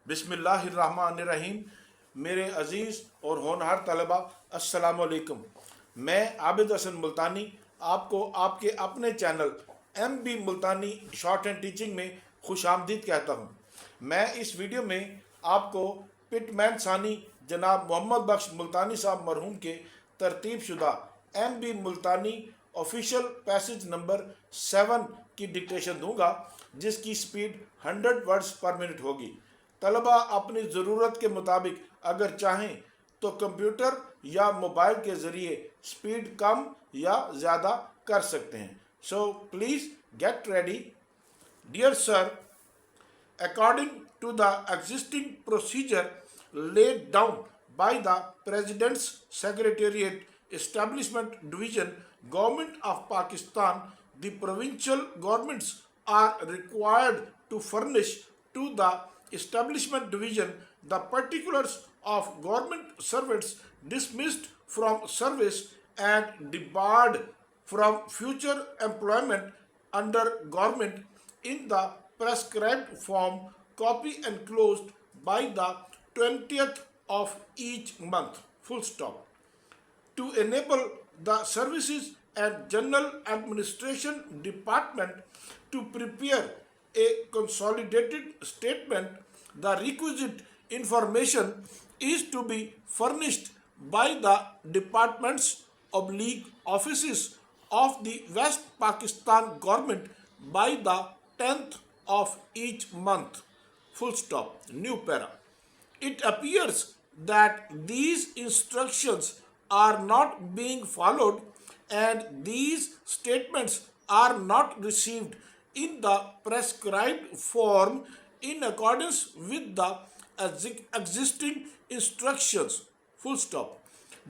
बिस्मिल्लाहिर्रहमानिर्रहीम। मेरे अज़ीज़ और होनहार तलबा, अस्सलाम वालेकुम। मैं आबिद हसन मुल्तानी आपको आपके अपने channel MB Multani short and teaching में खुश आमदीद कहता हूँ। मैं इस वीडियो में आपको पिटमैन सानी जनाब मोहम्मद बख्श मुल्तानी साहब मरहूम के तरतीब शुदा MB मुल्तानी ऑफिशियल पैसेज नंबर 7 की डिक्टेशन दूंगा, जिसकी स्पीड 100 वर्ड्स पर मिनट होगी। तलबा अपनी ज़रूरत के मुताबिक अगर चाहें तो कंप्यूटर या मोबाइल के ज़रिए स्पीड कम या ज़्यादा कर सकते हैं। So please get ready. Dear sir, according to the existing procedure laid down by the President's Secretariat Establishment Division, Government of Pakistan, the provincial governments are required to furnish to the Establishment Division the particulars of government servants dismissed from service and debarred from future employment under government in the prescribed form, copy enclosed by the 20th of each month. Full stop. To enable the Services and General Administration Department to prepare a consolidated statement, the requisite information is to be furnished by the departments offices of the West Pakistan government by the 10th of each month. Full stop. New para. It appears that these instructions are not being followed and these statements are not received in the prescribed form in accordance with the existing instructions. Full stop.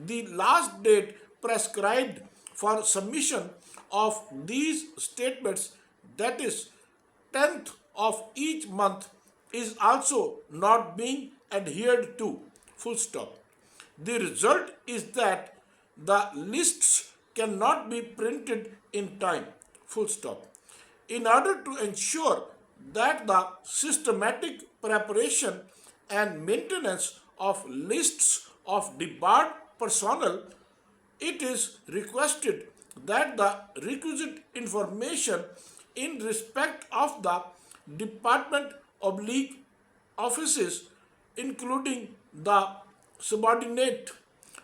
The last date prescribed for submission of these statements, that is 10th of each month, is also not being adhered to. Full stop. The result is that the lists cannot be printed in time. Full stop. In order to ensure that the systematic preparation and maintenance of lists of debarred personnel, it is requested that the requisite information in respect of the department offices, including the subordinate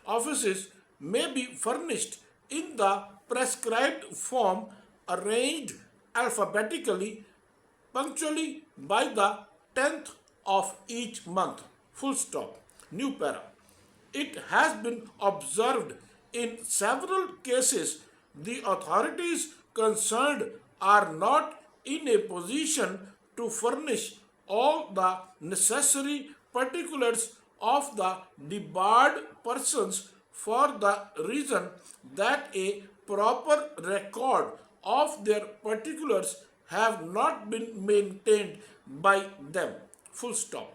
offices, may be furnished in the prescribed form, arranged alphabetically, punctually by the 10th of each month. Full stop. New para. It has been observed in several cases the authorities concerned are not in a position to furnish all the necessary particulars of the debarred persons, for the reason that a proper record of their particulars have not been maintained by them. Full stop.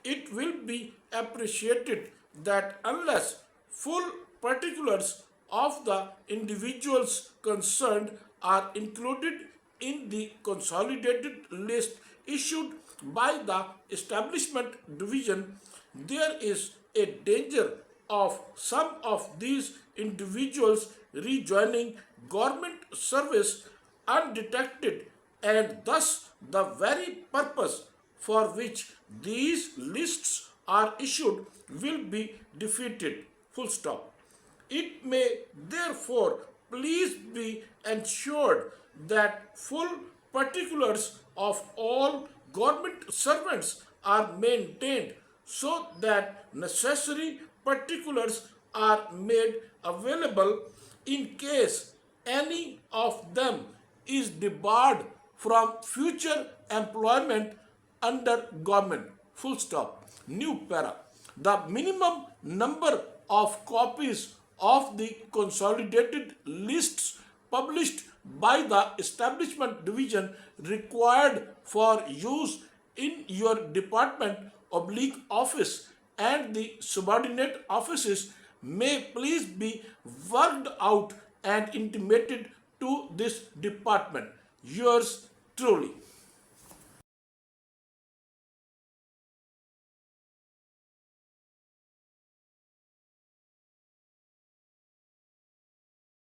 It will be appreciated that unless full particulars of the individuals concerned are included in the consolidated list issued by the establishment division, there is a danger of some of these individuals rejoining government service undetected, and thus the very purpose for which these lists are issued will be defeated. Full stop. It may therefore please be ensured that full particulars of all government servants are maintained, so that necessary particulars are made available in case any of them is debarred from future employment under government. Full stop. New para. The minimum number of copies of the consolidated lists published by the establishment division required for use in your department office and the subordinate offices may please be worked out and intimated to this department. Yours truly.